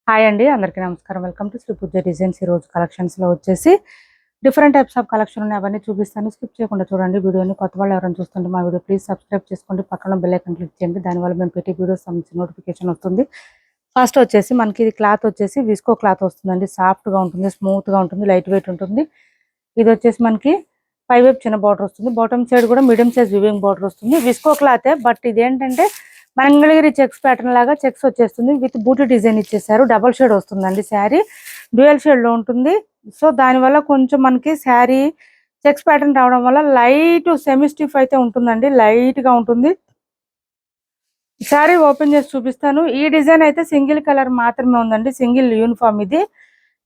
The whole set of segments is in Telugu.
హాయ్ అండి, అందరికీ నమస్కారం. Welcome to Sri Pooja designs. ఈ రోజు కలెక్షన్స్లో వచ్చేసి డిఫరెంట్ టైప్స్ ఆఫ్ కలెక్షన్ ఉన్నాయి. అవన్నీ చూపిస్తాను, స్కిప్ చేయకుండా చూడండి వీడియోని. కొత్త వాళ్ళు ఎవరైనా చూస్తుంటే మా వీడియో ప్లీజ్ సబ్స్క్రైబ్ చేసుకోండి, పక్కన బెల్ ఐకాన్ క్లిక్ చేయండి. దానివల్ల మేము పెట్టే వీడియోస్ సంబంధించిన నోటిఫికేషన్ వస్తుంది. ఫస్ట్ వచ్చేసి మనకి ఇది క్లాత్ వచ్చేసి విస్కో క్లాత్ వస్తుందండి. సాఫ్ట్గా ఉంటుంది, స్మూత్గా ఉంటుంది, లైట్ వెయిట్ ఉంటుంది. ఇది వచ్చేసి మనకి పై వైపు చిన్న బార్డర్ వస్తుంది, బాటమ్ సైడ్ కూడా మీడియం సైజ్ వివింగ్ బార్డర్ వస్తుంది. విస్కో క్లాతే, బట్ ఇదేంటంటే మంగళగిరి చెక్స్ ప్యాటర్న్ లాగా చెక్స్ వచ్చేస్తుంది. విత్ బూటీ డిజైన్ ఇచ్చేసారు. డబల్ షేడ్ వస్తుందండి. శారీ డ్యూయల్ షేడ్ లో ఉంటుంది. సో దానివల్ల కొంచెం మనకి శారీ చెక్స్ ప్యాటర్న్ రావడం వల్ల లైట్ సెమీ స్టిఫ్ అయితే ఉంటుందండి, లైట్ గా ఉంటుంది. శారీ ఓపెన్ చేసి చూపిస్తాను. ఈ డిజైన్ అయితే సింగిల్ కలర్ మాత్రమే ఉందండి, సింగిల్ యూనిఫామ్. ఇది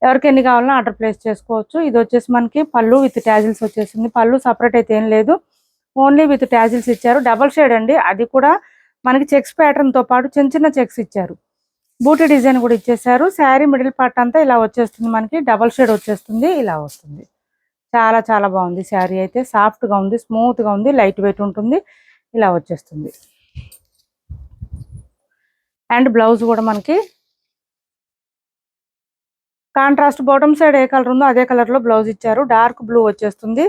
ఎవరికి ఎన్ని కావాలన్నా ఆర్డర్ ప్లేస్ చేసుకోవచ్చు. ఇది వచ్చేసి మనకి పళ్ళు విత్ ట్యాజిల్స్ వచ్చేసింది. పళ్ళు సపరేట్ అయితే ఏం లేదు, ఓన్లీ విత్ ట్యాజిల్స్ ఇచ్చారు. డబల్ షేడ్ అండి, అది కూడా మనకి చెక్స్ ప్యాటర్న్ తో పాటు చిన్న చిన్న చెక్స్ ఇచ్చారు. బూటీ డిజైన్ కూడా ఇచ్చేసారు. శారీ మిడిల్ పార్ట్ అంతా ఇలా వచ్చేస్తుంది, మనకి డబల్ షేడ్ వచ్చేస్తుంది, ఇలా వస్తుంది. చాలా చాలా బాగుంది. శారీ అయితే సాఫ్ట్ గా ఉంది, స్మూత్ గా ఉంది, లైట్ వెయిట్ ఉంటుంది, ఇలా వచ్చేస్తుంది. అండ్ బ్లౌజ్ కూడా మనకి కాంట్రాస్ట్ బాటమ్ సైడ్ ఏ కలర్ ఉందో అదే కలర్ లో బ్లౌజ్ ఇచ్చారు. డార్క్ బ్లూ వచ్చేస్తుంది.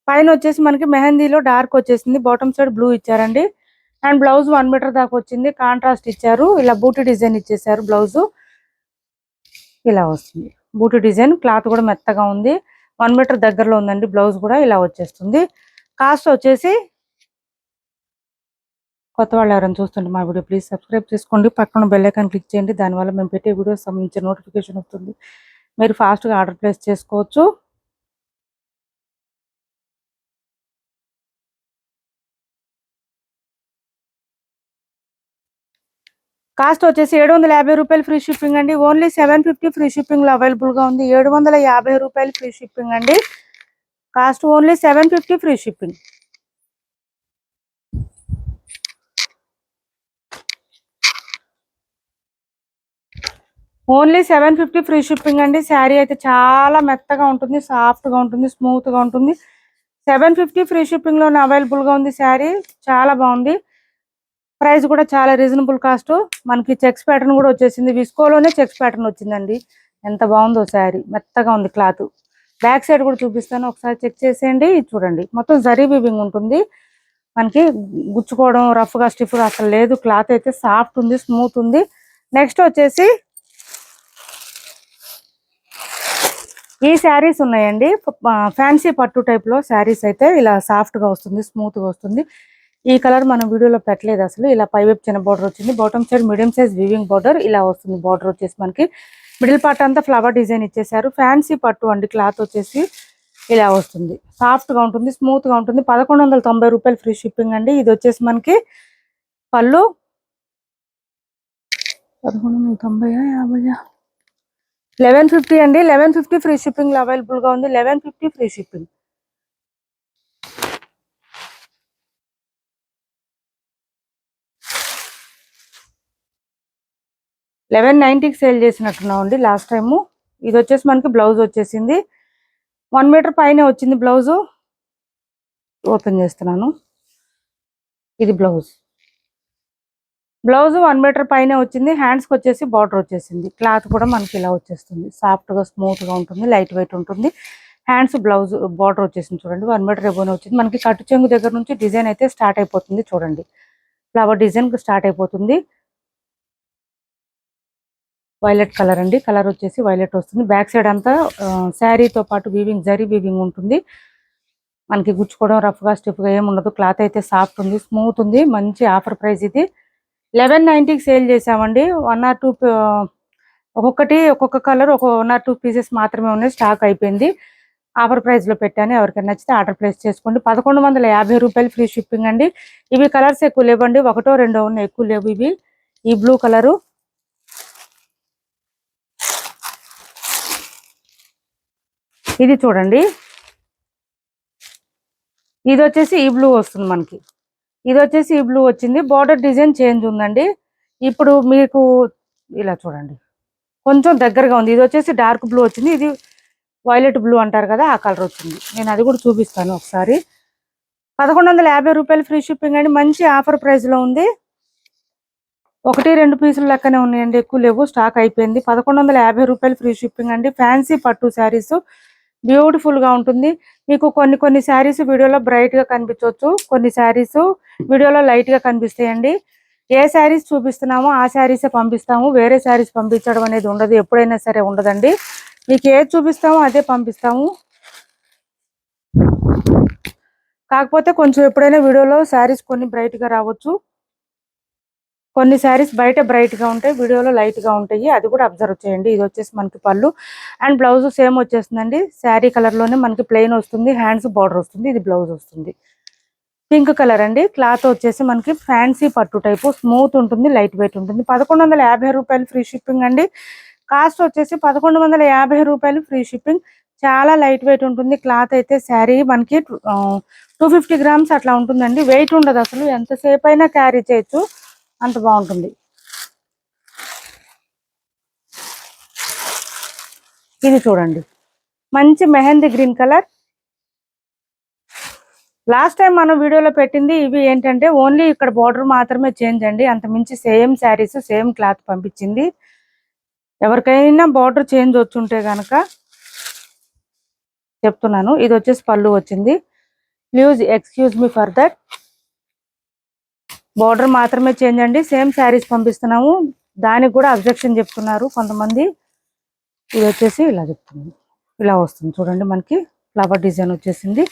పైన వచ్చేసి మనకి మెహందీలో డార్క్ వచ్చేసింది, బాటమ్ సైడ్ బ్లూ ఇచ్చారండి. అండ్ బ్లౌజ్ 1 మీటర్ దాకా వచ్చింది, కాంట్రాస్ట్ ఇచ్చారు. ఇలా బూటీ డిజైన్ ఇచ్చేసారు. బ్లౌజ్ ఇలా వస్తుంది, బూటీ డిజైన్. క్లాత్ కూడా మెత్తగా ఉంది, 1 మీటర్ దగ్గరలో ఉందండి. బ్లౌజ్ కూడా ఇలా వచ్చేస్తుంది. కాస్ట్ వచ్చేసి, కొత్త వాళ్ళు ఎవరైనా చూస్తుంటే మా వీడియో ప్లీజ్ సబ్స్క్రైబ్ చేసుకోండి, పక్కన బెల్ ఐకాన్ క్లిక్ చేయండి. దానివల్ల మేము పెట్టే వీడియోస్ సంబంధించిన నోటిఫికేషన్ వస్తుంది. మీరు ఫాస్ట్గా ఆర్డర్ ప్లేస్ చేసుకోవచ్చు. కాస్ట్ వచ్చేసి 750 రూపాయలు ఫ్రీ షిప్పింగ్ అండి. ఓన్లీ 750 ఫ్రీ షిప్పింగ్ లో అవైలబుల్ గా ఉంది. 750 రూపాయలు ఫ్రీ షిప్పింగ్ అండి. Cost only 750 free shipping. Only 750 free shipping అండి. శారీ అయితే చాలా మెత్తగా ఉంటుంది, సాఫ్ట్ గా ఉంటుంది, స్మూత్ గా ఉంటుంది. 750 ఫ్రీ షిప్పింగ్ లోనే అవైలబుల్ గా ఉంది. శారీ చాలా బాగుంది. ప్రైస్ కూడా చాలా రీజనబుల్ కాస్ట్. మనకి చెక్స్ ప్యాటర్న్ కూడా వచ్చేసింది, విస్కోలోనే చెక్స్ ప్యాటర్న్ వచ్చిందండి. ఎంత బాగుందో శారీ, మెత్తగా ఉంది క్లాత్. బ్యాక్ సైడ్ కూడా చూపిస్తాను, ఒకసారి చెక్ చేసేయండి. చూడండి, మొత్తం జరీ వీవింగ్ ఉంటుంది. మనకి గుచ్చుకోవడం, రఫ్ గా స్టిఫ్ గా అసలు లేదు. క్లాత్ అయితే సాఫ్ట్ ఉంది, స్మూత్ ఉంది. నెక్స్ట్ వచ్చేసి ఈ శారీస్ ఉన్నాయండి, ఫ్యాన్సీ పట్టు టైప్ లో శారీస్. అయితే ఇలా సాఫ్ట్ గా వస్తుంది, స్మూత్ గా వస్తుంది. ఈ కలర్ మనం వీడియోలో పెట్టలేదు అసలు. ఇలా పైవైపు చిన్న బార్డర్ వచ్చింది, bottom side medium size weaving border ఇలా వస్తుంది. బార్డర్ వచ్చేసి మనకి మిడిల్ పార్ట్ అంతా ఫ్లవర్ డిజైన్ ఇచ్చేసారు. ఫ్యాన్సీ పట్టు అండి. క్లాత్ వచ్చేసి ఇలా వస్తుంది, సాఫ్ట్ గా ఉంటుంది, స్మూత్ గా ఉంటుంది. 1190 రూపాయలు ఫ్రీ షిప్పింగ్ అండి. ఇది వచ్చేసి మనకి పళ్ళు 1190 1150 అండి. 1150 ఫ్రీ షిప్పింగ్ లో అవైలబుల్ గా ఉంది. 1150 ఫ్రీ షిప్పింగ్. $1190కి సేల్ చేసినట్టున్నాం అండి లాస్ట్ టైము. ఇది వచ్చేసి మనకి బ్లౌజ్ వచ్చేసింది, 1 మీటర్ పైన వచ్చింది బ్లౌజ్. ఓపెన్ చేస్తున్నాను. ఇది బ్లౌజ్. బ్లౌజ్ 1 మీటర్ పైన వచ్చింది. హ్యాండ్స్ కి వచ్చేసి బార్డర్ వచ్చేసింది. క్లాత్ కూడా మనకి ఇలా వచ్చేస్తుంది, సాఫ్ట్ గా స్మూత్ గా ఉంటుంది, లైట్ వెయిట్ ఉంటుంది. హ్యాండ్స్ బ్లౌజ్ బార్డర్ వచ్చేసింది చూడండి, 1 మీటర్ ఎబోనే వచ్చింది. మనకి కట్టు చెంగు దగ్గర నుంచి డిజైన్ అయితే స్టార్ట్ అయిపోతుంది చూడండి. ఫ్లవర్ డిజైన్ స్టార్ట్ అయిపోతుంది. వైలెట్ కలర్ అండి, కలర్ వచ్చేసి వైలెట్ వస్తుంది. బ్యాక్ సైడ్ అంతా శారీతో పాటు వీవింగ్, జరీ వీవింగ్ ఉంటుంది. మనకి గుచ్చుకోవడం, రఫ్ గా స్టిఫ్ గా ఏమి ఉండదు. క్లాత్ అయితే సాఫ్ట్ ఉంది, స్మూత్ ఉంది. మంచి ఆఫర్ ప్రైస్ ఇది. 1190కి సేల్ చేసామండి. 1 or 2 ఒక్కొక్క కలర్ 1 or 2 పీసెస్ మాత్రమే ఉన్నాయి, స్టాక్ అయిపోయింది. ఆఫర్ ప్రైస్ లో పెట్టాను, ఎవరికైనా నచ్చితే ఆర్డర్ ప్లేస్ చేసుకోండి. 1150 రూపాయలు ఫ్రీ షిప్పింగ్ అండి. ఇవి కలర్స్ ఎక్కువ లేవండి, 1 or 2 ఉన్నాయి, ఎక్కువ లేవు ఇవి. ఈ బ్లూ కలరు, ఇది చూడండి, ఇది వచ్చేసి ఈ బ్లూ వస్తుంది మనకి. ఇది వచ్చేసి ఈ బ్లూ వచ్చింది. బార్డర్ డిజైన్ చేంజ్ ఉందండి. ఇప్పుడు మీకు ఇలా చూడండి, కొంచెం దగ్గరగా ఉంది. ఇది వచ్చేసి డార్క్ బ్లూ వచ్చింది, ఇది వైలెట్ బ్లూ అంటారు కదా, ఆ కలర్ వచ్చింది. నేను అది కూడా చూపిస్తాను ఒకసారి. 1150 రూపాయలు ఫ్రీ షిప్పింగ్ అండి. మంచి ఆఫర్ ప్రైస్ లో ఉంది. ఒకటి రెండు పీసులు లెక్కనే ఉన్నాయండి, ఎక్కువ లేవు, స్టాక్ అయిపోయింది. 1150 రూపాయలు ఫ్రీ షిప్పింగ్ అండి. ఫ్యాన్సీ పట్టు శారీస్ బ్యూటిఫుల్ గా ఉంటుంది. మీకు కొన్ని శారీస్ వీడియోలో బ్రైట్ గా కనిపించవచ్చు, కొన్ని శారీస్ వీడియోలో లైట్ గా కనిపిస్తాయండి. ఏ శారీస్ చూపిస్తున్నామో ఆ శారీసే పంపిస్తాము, వేరే శారీస్ పంపించడం అనేది ఉండదు, ఎప్పుడైనా సరే ఉండదండి. మీకు ఏది చూపిస్తామో అదే పంపిస్తాము. కాకపోతే కొంచెం ఎప్పుడైనా వీడియోలో శారీస్ కొన్ని బ్రైట్ గా రావచ్చు, కొన్ని శారీస్ బయట బ్రైట్ గా ఉంటాయి, వీడియోలో లైట్ గా ఉంటాయి, అది కూడా అబ్జర్వ్ చేయండి. ఇది వచ్చేసి మనకి పళ్ళు అండ్ బ్లౌజ్ సేమ్ వచ్చేస్తుందండి. శారీ కలర్ లోనే మనకి ప్లెయిన్ వస్తుంది, హ్యాండ్స్ బార్డర్ వస్తుంది, ఇది బ్లౌజ్ వస్తుంది. పింక్ కలర్ అండి. క్లాత్ వచ్చేసి మనకి ఫ్యాన్సీ పట్టు టైపు, స్మూత్ ఉంటుంది, లైట్ వెయిట్ ఉంటుంది. 1150 రూపాయలు ఫ్రీ షిప్పింగ్ అండి. కాస్ట్ వచ్చేసి 1150 రూపాయలు ఫ్రీ షిప్పింగ్. చాలా లైట్ వెయిట్ ఉంటుంది క్లాత్ అయితే. శారీ మనకి 250 గ్రామ్స్ అట్లా ఉంటుందండి, వెయిట్ ఉండదు అసలు, ఎంతసేపు అయినా క్యారీ చేయొచ్చు, అంత బాగుంటుంది. ఇది చూడండి, మంచి mehndi green colour. Last time మనం వీడియోలో పెట్టింది ఇవి ఏంటంటే ఓన్లీ ఇక్కడ బార్డర్ మాత్రమే చేంజ్ అండి, అంత మించి సేమ్ శారీస్ సేమ్ క్లాత్ పంపించింది. ఎవరికైనా బార్డర్ చేంజ్ వచ్చుంటే గనక చెప్తున్నాను. ఇది వచ్చేసి పళ్ళు వచ్చింది. Please excuse me for that. Border మాత్రమే చేంజ్ అండి, సేమ్ శారీస్ పంపిస్తున్నాము, దానికి కూడా అబ్జెక్షన్ చెప్తున్నారు కొంతమంది. ఇది వచ్చేసి ఇలా చెప్తున్నాను, ఇలా వస్తుంది చూడండి, మనకి ఫ్లవర్ డిజైన్ వచ్చేసింది,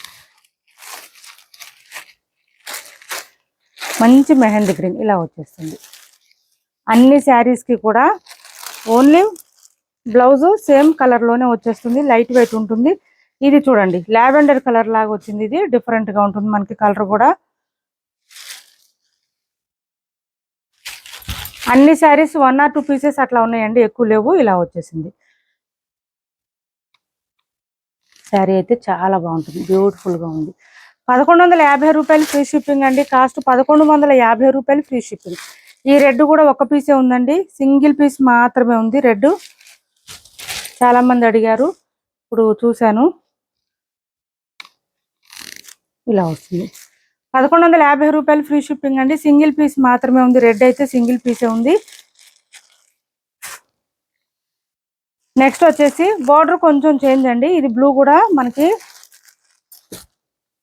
మంచి మెహందీ గ్రీన్ ఇలా వచ్చేస్తుంది. అన్ని శారీస్ కి కూడా ఓన్లీ బ్లౌజ్ సేమ్ కలర్ లోనే వచ్చేస్తుంది, లైట్ వెయిట్ ఉంటుంది. ఇది చూడండి, లావెండర్ కలర్ లాగా వచ్చింది, ఇది డిఫరెంట్ గా ఉంటుంది మనకి కలర్ కూడా. అన్ని శారీస్ 1 or 2 పీసెస్ అట్లా ఉన్నాయండి, ఎక్కువ లేవు. ఇలా వచ్చేసింది శారీ అయితే చాలా బాగుంటుంది, బ్యూటిఫుల్ గా ఉంది. 1150 రూపాయలు ఫ్రీ షిప్పింగ్ అండి. కాస్ట్ 1150 రూపాయలు ఫ్రీ షిప్పింగ్. ఈ రెడ్ కూడా ఒక పీసే ఉందండి, సింగిల్ పీస్ మాత్రమే ఉంది రెడ్. చాలా మంది అడిగారు, ఇప్పుడు చూశాను. ఇలా వస్తుంది 1150 రూపాయలు ఫ్రీ షిప్పింగ్ అండి. సింగిల్ పీస్ మాత్రమే ఉంది, రెడ్ అయితే సింగిల్ పీసే ఉంది. నెక్స్ట్ వచ్చేసి బార్డర్ కొంచెం చేంజ్ అండి, ఇది బ్లూ కూడా మనకి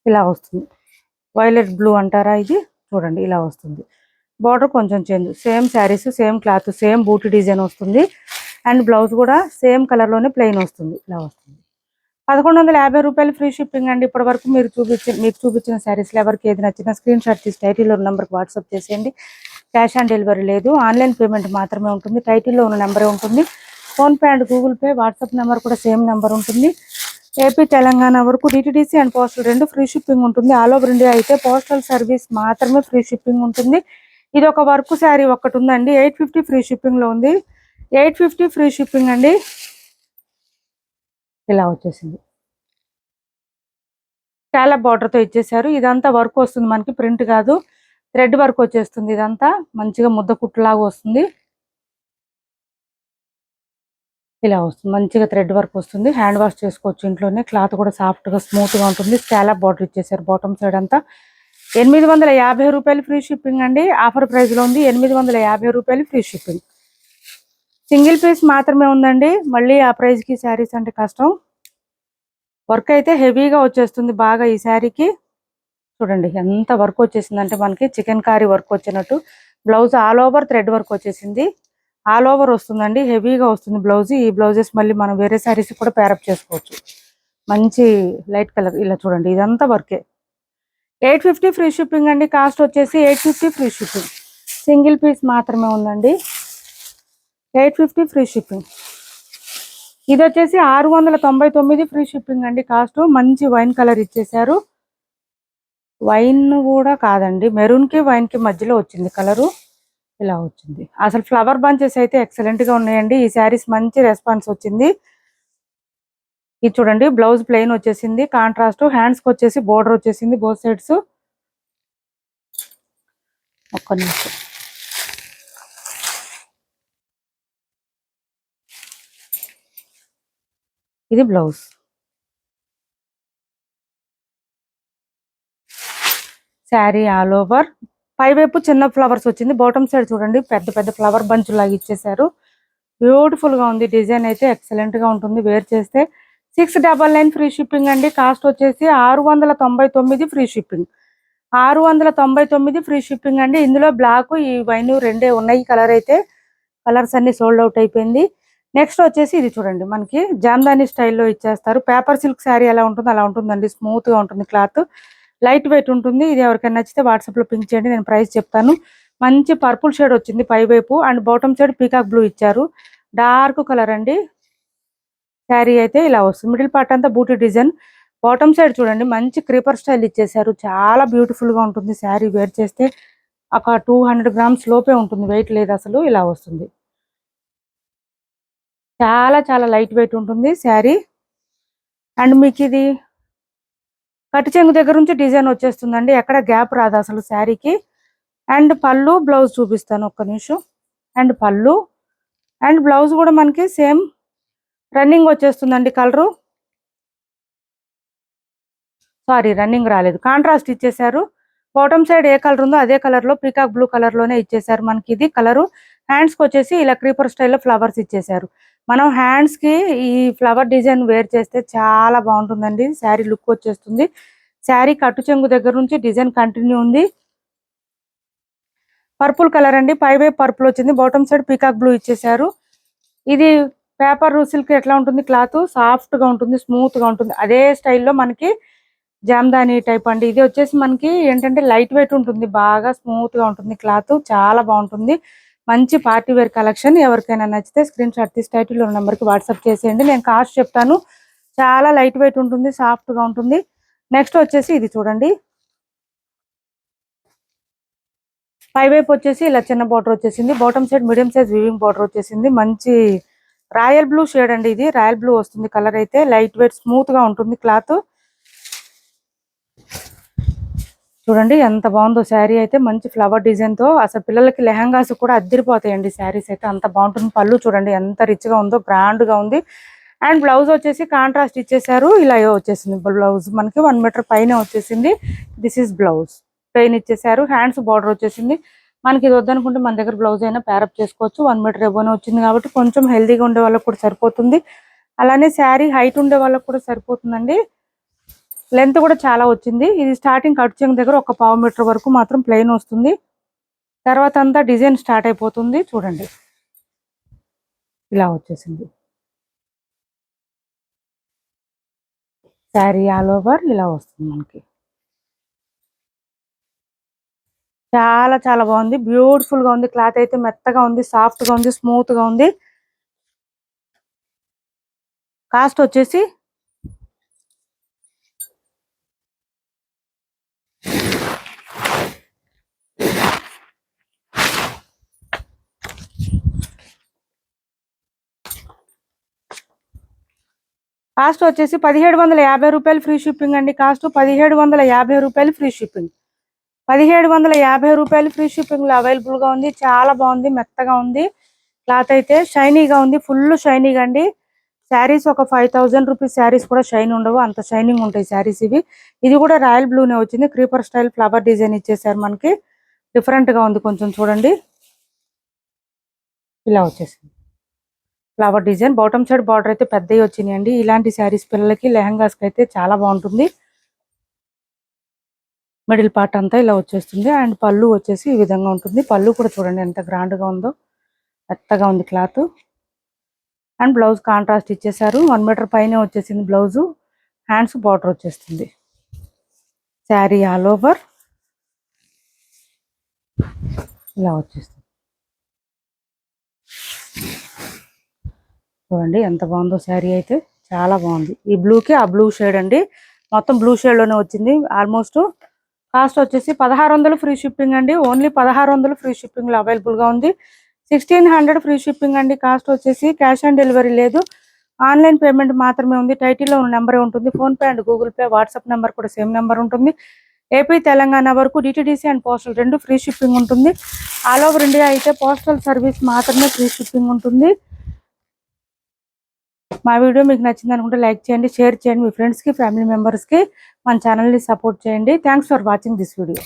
ఇలా వస్తుంది, వైలెట్ బ్లూ అంటారా, ఇది చూడండి ఇలా వస్తుంది. బార్డర్ కొంచెం change, same saris same cloth same buti design వస్తుంది, అండ్ బ్లౌజ్ కూడా సేమ్ కలర్ లోనే ప్లెయిన్ వస్తుంది, ఇలా వస్తుంది. 1150 రూపాయలు ఫ్రీ షిప్పింగ్ అండి. ఇప్పటి వరకు మీకు చూపించిన శారీస్లో ఎవరికి ఏది నచ్చినా స్క్రీన్ షాట్ తీసి టైటిల్లో ఉన్న నెంబర్కి వాట్సాప్ చేసేయండి. క్యాష్ ఆన్ డెలివరీ లేదు, ఆన్లైన్ పేమెంట్ మాత్రమే ఉంటుంది. టైటిల్లో ఉన్న నెంబరే ఉంటుంది. PhonePe and Google pay, WhatsApp number కూడా సేమ్ నెంబర్ ఉంటుంది. ఏపీ తెలంగాణ వరకు డిటిడిసి అండ్ పోస్టల్ రెండు ఫ్రీ షిప్పింగ్ ఉంటుంది. ఆల్ ఓవర్ ఇండియా అయితే పోస్టల్ సర్వీస్ మాత్రమే ఫ్రీ షిప్పింగ్ ఉంటుంది. ఇది ఒక వర్క్ శారీ ఒకటి ఉందండి, 850 ఫ్రీ షిప్పింగ్ లో ఉంది. 850 ఫ్రీ షిప్పింగ్ అండి. ఇలా వచ్చేసింది, చాలా బార్డర్ తో ఇచ్చేసారు. ఇదంతా వర్క్ వస్తుంది మనకి, ప్రింట్ కాదు, థ్రెడ్ వర్క్ వచ్చేస్తుంది. ఇదంతా మంచిగా ముద్ద కుట్టులాగా వస్తుంది, ఇలా వస్తుంది, మంచిగా థ్రెడ్ వర్క్ వస్తుంది. హ్యాండ్ వాష్ చేసుకోవచ్చు ఇంట్లోనే. క్లాత్ కూడా సాఫ్ట్ గా స్మూత్ గా ఉంటుంది. చాలా బార్డర్ ఇచ్చేసారు బాటమ్ సైడ్ అంతా. 850 రూపాయలు ఫ్రీ షిప్పింగ్ అండి. ఆఫర్ ప్రైస్ లో ఉంది, 850 రూపాయలు ఫ్రీ షిప్పింగ్. సింగిల్ పీస్ మాత్రమే ఉందండి, మళ్ళీ ఆ ప్రైస్ కి శారీస్ అంటే కష్టం. వర్క్ అయితే హెవీగా వచ్చేస్తుంది బాగా ఈ శారీకి. చూడండి ఎంత వర్క్ వచ్చేసింది అంటే మనకి చికెన్ కారీ వర్క్ వచ్చినట్టు. Blouse all over thread work వచ్చేసింది, ఆల్ ఓవర్ వస్తుందండి, హెవీగా వస్తుంది బ్లౌజ్. ఈ బ్లౌజెస్ మళ్ళీ మనం వేరే శారీస్ కూడా పేరప్ చేసుకోవచ్చు. మంచి లైట్ కలర్, ఇలా చూడండి, ఇదంతా వర్కే. 850 ఫ్రీ షిప్పింగ్ అండి. కాస్ట్ వచ్చేసి 850 ఫ్రీ షిప్పింగ్. సింగిల్ పీస్ మాత్రమే ఉందండి, 850 ఫ్రీ షిప్పింగ్. ఇది వచ్చేసి 699 ఫ్రీ షిప్పింగ్ అండి. కాస్ట్ మంచి వైన్ కలర్ ఇచ్చేసారు. వైన్ కూడా కాదండి, మెరూన్ కి వైన్ కి మధ్యలో వచ్చింది కలరు, ఇలా వచ్చింది. అసలు ఫ్లవర్ బంచెస్ అయితే ఎక్సలెంట్ గా ఉన్నాయండి. ఈ శారీస్ మంచి రెస్పాన్స్ వచ్చింది. ఇది చూడండి, బ్లౌజ్ ప్లెయిన్ వచ్చేసింది, కాంట్రాస్ట్. హ్యాండ్స్ కి వచ్చేసి బోర్డర్ వచ్చేసింది బోత్ సైడ్స్. ఒక్క నిమిషం, ఇది బ్లౌజ్. శారీ ఆల్ ఓవర్ పై వైపు చిన్న ఫ్లవర్స్ వచ్చింది, బాటమ్ సైడ్ చూడండి పెద్ద పెద్ద ఫ్లవర్ బంచ్ లాగా ఇచ్చేసారు. బ్యూటిఫుల్ గా ఉంది, డిజైన్ అయితే ఎక్సలెంట్ గా ఉంటుంది. వేర్ చేస్తే 699 ఫ్రీ షిప్పింగ్ అండి. కాస్ట్ వచ్చేసి 699 ఫ్రీ షిప్పింగ్. 699 ఫ్రీ షిప్పింగ్ అండి. ఇందులో బ్లాక్ ఈ వైన్ రెండే ఉన్నాయి. కలర్ అయితే కలర్స్ అన్ని సోల్డ్ అవుట్ అయిపోయింది. నెక్స్ట్ వచ్చేసి ఇది చూడండి, మనకి జామ్దాని స్టైల్లో ఇచ్చేస్తారు. పేపర్ సిల్క్ శారీ ఎలా ఉంటుందో అలా ఉంటుందండి. స్మూత్ గా ఉంటుంది, క్లాత్ లైట్ వెయిట్ ఉంటుంది. ఇది ఎవరికైనా నచ్చితే వాట్సాప్ లో పింక్ చేయండి, నేను ప్రైస్ చెప్తాను. మంచి పర్పుల్ షేడ్ వచ్చింది పై వైపు, and bottom side peacock blue ఇచ్చారు. డార్క్ కలర్ అండి. శారీ అయితే ఇలా వస్తుంది. మిడిల్ పార్ట్ అంతా బూటీ డిజైన్. బాటమ్ సైడ్ చూడండి మంచి క్రీపర్ స్టైల్ ఇచ్చేసారు. చాలా బ్యూటిఫుల్ గా ఉంటుంది. శారీ వేర్ చేస్తే ఒక 200 గ్రామ్స్ లోపే ఉంటుంది, వెయిట్ లేదు అసలు. ఇలా వస్తుంది, చాలా చాలా లైట్ వెయిట్ ఉంటుంది శారీ. అండ్ మీకు ఇది కట్టి చెంగు దగ్గర నుంచి డిజైన్ వచ్చేస్తుందండి, ఎక్కడ గ్యాప్ రాదు అసలు శారీకి. అండ్ పళ్ళు బ్లౌజ్ చూపిస్తాను ఒక్క నిమిషం. అండ్ పళ్ళు అండ్ బ్లౌజ్ కూడా మనకి సేమ్ రన్నింగ్ వచ్చేస్తుందండి. కలరు సారీ రన్నింగ్ రాలేదు, కాంట్రాస్ట్ ఇచ్చేసారు. బాటమ్ సైడ్ ఏ కలర్ ఉందో అదే కలర్ లో పీకాక్ బ్లూ కలర్ లోనే ఇచ్చేసారు మనకి ఇది కలరు. హ్యాండ్స్ కి వచ్చేసి ఇలా క్రీపర్ స్టైల్లో ఫ్లవర్స్ ఇచ్చేసారు. మనం హ్యాండ్స్ కి ఈ ఫ్లవర్ డిజైన్ వేర్ చేస్తే చాలా బాగుంటుందండి. శారీ లుక్ వచ్చేస్తుంది. శారీ కట్టు చెంగు దగ్గర నుంచి డిజైన్ కంటిన్యూ ఉంది. పర్పుల్ కలర్ అండి, పై వైపు పర్పుల్ వచ్చింది, బాటమ్ సైడ్ పీకాక్ బ్లూ ఇచ్చేసారు. ఇది పేపర్ సిల్క్ ఎట్లా ఉంటుంది, క్లాత్ సాఫ్ట్ గా ఉంటుంది, స్మూత్ గా ఉంటుంది. అదే స్టైల్లో మనకి జామ్దాని టైప్ అండి. ఇది వచ్చేసి మనకి ఏంటంటే లైట్ వెయిట్ ఉంటుంది, బాగా స్మూత్ గా ఉంటుంది, క్లాత్ చాలా బాగుంటుంది. మంచి పార్టీ వేర్ కలెక్షన్. ఎవరికైనా నచ్చితే స్క్రీన్ షాట్ తీసి టైటిల్ ఉన్న నెంబర్కి వాట్సాప్ చేసేయండి, నేను కాస్ట్ చెప్తాను. చాలా లైట్ వెయిట్ ఉంటుంది, సాఫ్ట్ గా ఉంటుంది. నెక్స్ట్ వచ్చేసి ఇది చూడండి, పై వైపు వచ్చేసి ఇలా చిన్న బార్డర్ వచ్చేసింది, bottom side medium size weaving border వచ్చేసింది. మంచి రాయల్ బ్లూ షేడ్ అండి, ఇది రాయల్ బ్లూ వస్తుంది కలర్ అయితే. లైట్ వెయిట్ స్మూత్ గా ఉంటుంది క్లాత్. చూడండి ఎంత బాగుందో శారీ అయితే. మంచి ఫ్లవర్ డిజైన్ తో అసలు పిల్లలకి లెహంగాస్ కూడా అద్దరిపోతాయండి శారీస్ అయితే, అంత బాగుంటుంది. పళ్ళు చూడండి ఎంత రిచ్ గా ఉందో, గ్రాండ్ గా ఉంది. అండ్ బ్లౌజ్ వచ్చేసి కాంట్రాస్ట్ ఇచ్చేసారు. ఇలా వచ్చేసింది బ్లౌజ్ మనకి 1 మీటర్ పైన వచ్చేసింది. దిస్ ఇస్ బ్లౌజ్ ప్లెయిన్ ఇచ్చేసారు. హ్యాండ్స్ బార్డర్ వచ్చేసింది. మనకి ఇది వద్దనుకుంటే మన దగ్గర బ్లౌజ్ అయినా ప్యారప్ చేసుకోవచ్చు. 1 మీటర్ ఎబోనే వచ్చింది కాబట్టి కొంచెం హెల్దీగా ఉండే వాళ్ళకి కూడా సరిపోతుంది. అలానే శారీ హైట్ ఉండే వాళ్ళకి కూడా సరిపోతుందండి. లెంత్ కూడా చాలా వచ్చింది. ఇది స్టార్టింగ్ కట్ చెంగు దగ్గర ఒక 1/2 మీటర్ వరకు మాత్రం ప్లెయిన్ వస్తుంది, తర్వాత అంతా డిజైన్ స్టార్ట్ అయిపోతుంది. చూడండి ఇలా వచ్చేసింది శారీ. ఆల్ ఓవర్ ఇలా వస్తుంది మనకి. చాలా చాలా బాగుంది, బ్యూటిఫుల్ గా ఉంది. క్లాత్ అయితే మెత్తగా ఉంది, సాఫ్ట్ గా ఉంది, స్మూత్ గా ఉంది. కాస్ట్ వచ్చేసి కాస్ట్ వచ్చేసి 1750 రూపాయలు ఫ్రీ షిప్పింగ్ అండి. కాస్ట్ 1750 రూపాయలు ఫ్రీ షిప్పింగ్. 1750 రూపాయలు ఫ్రీ షిప్పింగ్ లో అవైలబుల్ గా ఉంది. చాలా బాగుంది, మెత్తగా ఉంది. క్లాత్ అయితే షైనీగా ఉంది, ఫుల్ షైనీగా అండి. శారీస్ ఒక 5000 రూపీస్ శారీస్ కూడా షైన్ ఉండవు, అంత షైనింగ్ ఉంటాయి శారీస్ ఇవి. ఇది కూడా రాయల్ బ్లూనే వచ్చింది, క్రీపర్ స్టైల్ ఫ్లవర్ డిజైన్ ఇచ్చేసారు మనకి. డిఫరెంట్ గా ఉంది కొంచెం, చూడండి ఇలా వచ్చేసింది flower design. Bottom side border అయితే పెద్దవి వచ్చినాయండి. ఇలాంటి శారీస్ పిల్లలకి లెహంగాస్ అయితే చాలా బాగుంటుంది. మిడిల్ పార్ట్ అంతా ఇలా వచ్చేస్తుంది. అండ్ పళ్ళు వచ్చేసి ఈ విధంగా ఉంటుంది. పళ్ళు కూడా చూడండి ఎంత గ్రాండ్ గా ఉందో, మెత్తగా ఉంది క్లాత్. అండ్ బ్లౌజ్ కాంట్రాస్ట్ ఇచ్చేసారు. 1 మీటర్ పైన వచ్చేసింది బ్లౌజు. హ్యాండ్స్ బార్డర్ వచ్చేస్తుంది. శారీ ఆల్ ఓవర్ ఇలా వచ్చేస్తుంది. చూడండి ఎంత బాగుందో శారీ అయితే, చాలా బాగుంది. ఈ బ్లూకి ఆ బ్లూ షేడ్ అండి, మొత్తం బ్లూ షేడ్ లోనే వచ్చింది ఆల్మోస్ట్. కాస్ట్ వచ్చేసి 1600 ఫ్రీ షిప్పింగ్ అండి. ఓన్లీ 1600 ఫ్రీ షిప్పింగ్ లో అవైలబుల్ గా ఉంది. 1600 ఫ్రీ షిప్పింగ్ అండి. కాస్ట్ వచ్చేసి క్యాష్ ఆన్ డెలివరీ లేదు, ఆన్లైన్ పేమెంట్ మాత్రమే ఉంది. టైటిల్లో ఉన్న నెంబరే ఉంటుంది. Phone pay and Google pay, WhatsApp number కూడా సేమ్ నెంబర్ ఉంటుంది. ఏపీ తెలంగాణ వరకు డిటిడిసి అండ్ పోస్టల్ రెండు ఫ్రీ షిప్పింగ్ ఉంటుంది. ఆల్ ఓవర్ ఇండియా అయితే పోస్టల్ సర్వీస్ మాత్రమే ఫ్రీ షిప్పింగ్ ఉంటుంది. మా వీడియో మీకు నచ్చింది అనుకుంటే లైక్ చేయండి, షేర్ చేయండి, మీ ఫ్రెండ్స్కి ఫ్యామిలీ మెంబర్స్కి మన ఛానల్ని సపోర్ట్ చేయండి. Thanks for watching this video.